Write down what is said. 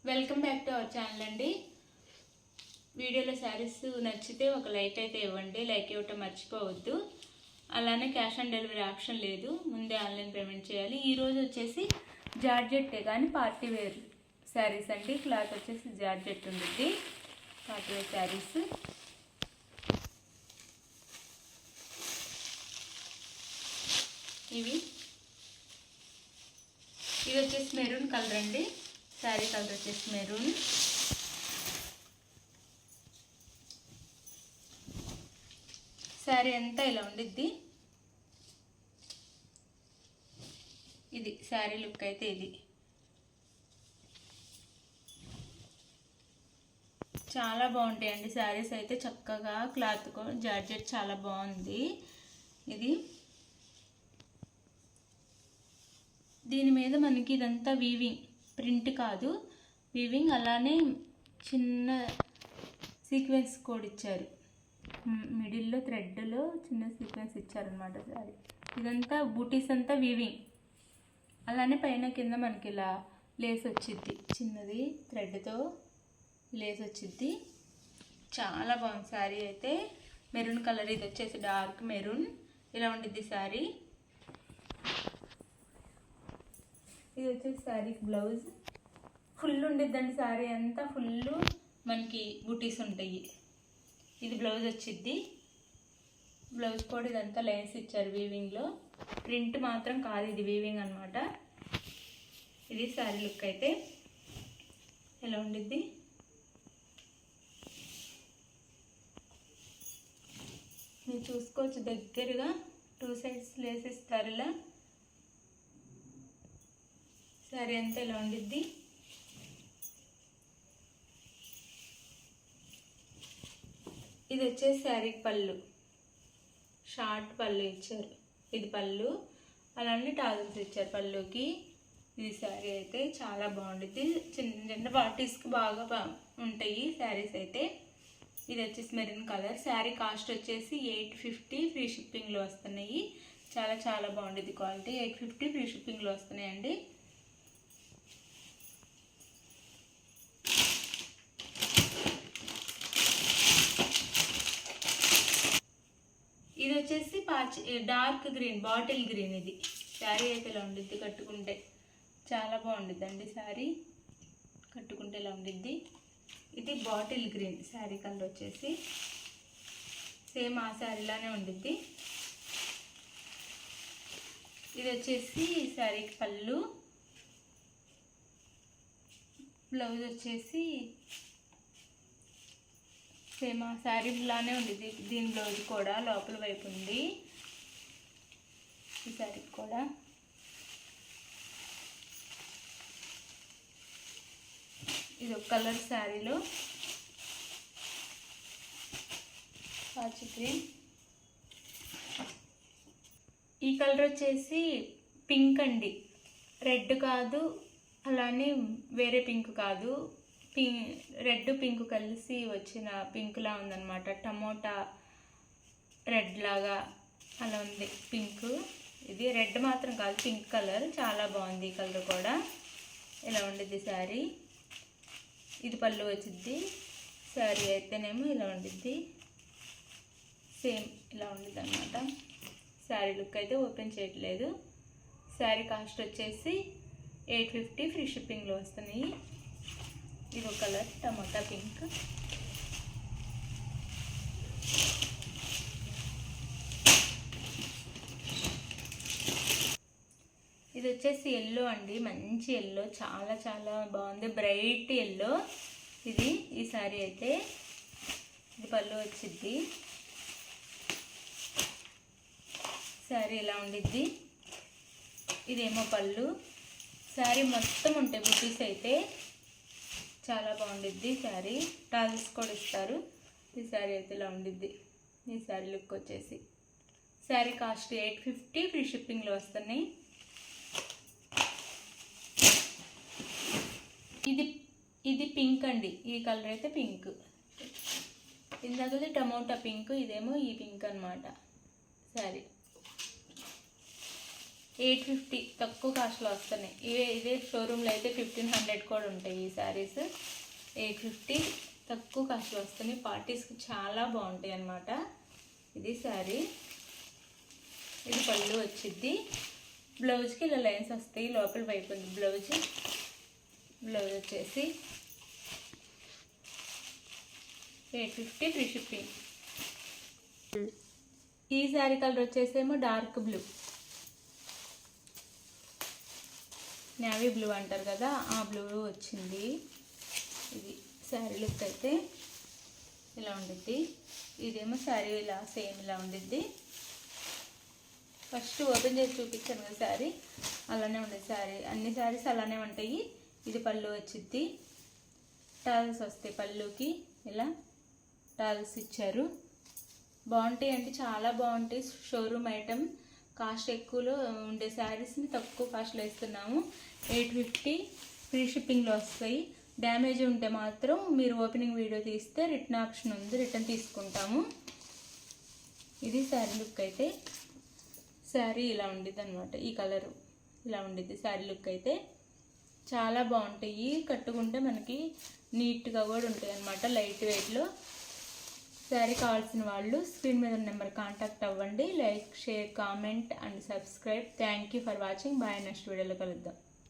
Welcome back to our channel అండి. వీడియోలో శారీస్ నచ్చితే ఒక లైక్ అయితే ఇవ్వండి. లైక్ ఇవ్వటం మర్చిపోవద్దు. అలానే క్యాష్ ఆన్ డెలివరీ ఆప్షన్ లేదు, ముందే ఆన్లైన్ పేమెంట్ చేయాలి. ఈరోజు వచ్చేసి జార్జెట్టే కానీ పార్టీ వేర్ శారీస్ అండి. క్లాత్ వచ్చేసి జార్జెట్ ఉంటుంది. పార్టీ వేర్ శారీస్ ఇది వచ్చేసి మెరూన్ కలర్ అండి. శారీ కలర్ వచ్చేసి మెరూన్. శారీ అంతా ఇలా ఉండిద్ది. ఇది శారీ లుక్ అయితే ఇది చాలా బాగుంటాయండి శారీస్ అయితే. చక్కగా క్లాత్ జార్జెట్ చాలా బాగుంది. ఇది దీని మీద మనకి ఇదంతా వీవింగ్, ప్రింట్ కాదు వీవింగ్. అలానే చిన్న సీక్వెన్స్ కోడ్ ఇచ్చారు, మిడిల్లో థ్రెడ్లో చిన్న సీక్వెన్స్ ఇచ్చారనమాట. సారీ ఇదంతా బూటీస్ అంతా వీవింగ్. అలానే పైన కింద మనకి ఇలా లేస్ వచ్చిద్ది, చిన్నది థ్రెడ్తో లేస్ వచ్చిద్ది. చాలా బాగుంది శారీ అయితే. మెరూన్ కలర్, ఇది వచ్చేసి డార్క్ మెరూన్. ఇలా ఉండిద్ది శారీ. ఇది వచ్చేసి శారీకి బ్లౌజ్. ఫుల్ ఉండిద్దండి శారీ అంతా, ఫుల్ మనకి బూటీస్ ఉంటాయి. ఇది బ్లౌజ్ వచ్చిద్ది. బ్లౌజ్ కూడా ఇదంతా లైన్స్ ఇచ్చారు వీవింగ్లో. ప్రింట్ మాత్రం కాదు, ఇది వీవింగ్ అనమాట. ఇది శారీ లుక్ అయితే ఎలా ఉండిద్ది. మీరు చూసుకోవచ్చు దగ్గరగా, 2 సైడ్స్ లేస్ ఇస్తారు. ఇలా శారీ అంతా ఇలా ఉండిద్ది. ఇది వచ్చేసి శారీకి పళ్ళు, షార్ట్ పళ్ళు ఇచ్చారు. ఇది పళ్ళు, అలానే టాజల్స్ ఇచ్చారు పళ్ళుకి. ఇది శారీ అయితే చాలా బాగుండిద్ది. చిన్న చిన్న పార్టీస్కి బాగా ఉంటాయి శారీస్ అయితే. ఇది వచ్చేసి మెరూన్ కలర్. శారీ కాస్ట్ వచ్చేసి 850, ఫ్రీ షిప్పింగ్లో వస్తున్నాయి. చాలా చాలా బాగుండిద్ది క్వాలిటీ. 850 ఫ్రీ షిప్పింగ్లో వస్తున్నాయండి. ఇది వచ్చేసి డార్క్ గ్రీన్, బాటిల్ గ్రీన్. ఇది శారీ అయితే ఇలా ఉండిద్ది. కట్టుకుంటే చాలా బాగుండిద్దండి శారీ. కట్టుకుంటే ఇలా ఉండిద్ది. ఇది బాటిల్ గ్రీన్ శారీ కలర్ వచ్చేసి సేమ్ ఆ శారీలానే ఉండిద్ది. ఇది వచ్చేసి శారీకి పళ్ళు. బ్లౌజ్ వచ్చేసి సేమ్ ఆ శారీలానే ఉండిద్ది. దీని బ్లౌజ్ కూడా లోపల వైపు ఉంది. ఈ శారీకి కూడా ఇది ఒక కలర్ శారీలో పాచి గ్రీన్. ఈ కలర్ వచ్చేసి పింక్ అండి, రెడ్ కాదు, అలానే వేరే పింక్ కాదు. రెడ్ పింక్ కలిసి వచ్చిన పింక్లా ఉందన్నమాట. టమోటా రెడ్ లాగా అలా ఉంది పింక్. ఇది రెడ్ మాత్రం కాదు, పింక్ కలర్. చాలా బాగుంది ఈ కలర్ కూడా. ఇలా ఉండిద్ది శారీ. ఇది పళ్ళు వచ్చిద్ది. శారీ అయితేనేమో ఇలా ఉండిద్ది. సేమ్ ఇలా ఉండిద్ది అనమాట. శారీ లుక్ అయితే ఓపెన్ చేయట్లేదు. శారీ కాస్ట్ వచ్చేసి 850, ఫ్రీ షిప్పింగ్లో వస్తున్నాయి. ఇది ఒక కలర్ టమాటా పింక్. ఇది వచ్చేసి ఎల్లో అండి, మంచి ఎల్లో, చాలా చాలా బాగుంది, బ్రైట్ ఎల్లో. ఇది ఈ శారీ అయితే ఇది పళ్ళు వచ్చిద్ది. శారీ ఇలా ఉండిద్ది. ఇదేమో పళ్ళు. శారీ మొత్తం ఉంటాయి బుటీస్ అయితే. చాలా బాగుండిద్ది శారీ. టాజల్స్ కూడా ఇస్తారు. ఈ శారీ అయితే ఇలా ఉండిద్ది. ఈ శారీ లుక్ వచ్చేసి శారీ కాస్ట్ 850, ఫ్రీ షిప్పింగ్లో వస్తున్నాయి. ఇది పింక్ అండి. ఈ కలర్ అయితే పింక్. ఇందాకది టమోటా పింక్, ఇదేమో ఈ పింక్ అనమాట శారీ. 850 తక్కువ కాస్ట్లో వస్తున్నాయి. ఇదే షోరూంలో అయితే 1500 కూడా ఉంటాయి ఈ శారీస్. 850 తక్కువ కాస్ట్లో వస్తున్నాయి. పార్టీస్కి చాలా బాగుంటాయి అన్నమాట. ఇది శారీ, ఇది పళ్ళు వచ్చిద్ది. బ్లౌజ్కి ఇలా లైన్స్ వస్తాయి, లోపల వైపు ఉంది బ్లౌజ్. బ్లౌజ్ వచ్చేసి 850 ఫ్రీ షిప్పింగ్. ఈ శారీ కలర్ వచ్చేసేమో డార్క్ బ్లూ, నేవీ బ్లూ అంటారు కదా, ఆ బ్లూ వచ్చింది. ఇది శారీ లుక్ అయితే ఇలా ఉండిద్ది. ఇదేమో శారీ ఇలా సేమ్ ఇలా ఉండిద్ది. ఫస్ట్ ఓపెన్ చేసి చూపించాను కదా శారీ, అలానే ఉండేది శారీ. అన్ని శారీస్ అలానే ఉంటాయి. ఇది పళ్ళు వచ్చిద్ది. టాల్స్ వస్తాయి పళ్ళుకి, ఇలా టాల్స్ ఇచ్చారు. బాగుంటాయి అంటే చాలా బాగుంటాయి. Showroom item. కాస్ట్ ఎక్కువలో ఉండే శారీస్ని తక్కువ కాస్ట్లో ఇస్తున్నాము. 850 ఫ్రీ షిప్పింగ్లో వస్తాయి. డ్యామేజ్ ఉంటే మాత్రం మీరు ఓపెనింగ్ వీడియో తీస్తే రిటర్న్ ఆప్షన్ ఉంది, రిటర్న్ తీసుకుంటాము. ఇది శారీ లుక్ అయితే. శారీ ఇలా ఉండిద్ది అనమాట. ఈ కలరు ఇలా ఉండిద్ది శారీ లుక్ అయితే. చాలా బాగుంటాయి, కట్టుకుంటే మనకి నీట్గా కూడా ఉంటాయి అన్నమాట, లైట్ వెయిట్లో. శారీ కావాల్సిన వాళ్ళు స్క్రీన్ మీద ఉన్న నెంబర్ కాంటాక్ట్ అవ్వండి. Like, share, comment and subscribe. Thank you for watching. Bye. Next వీడియోలో కలుద్దాం.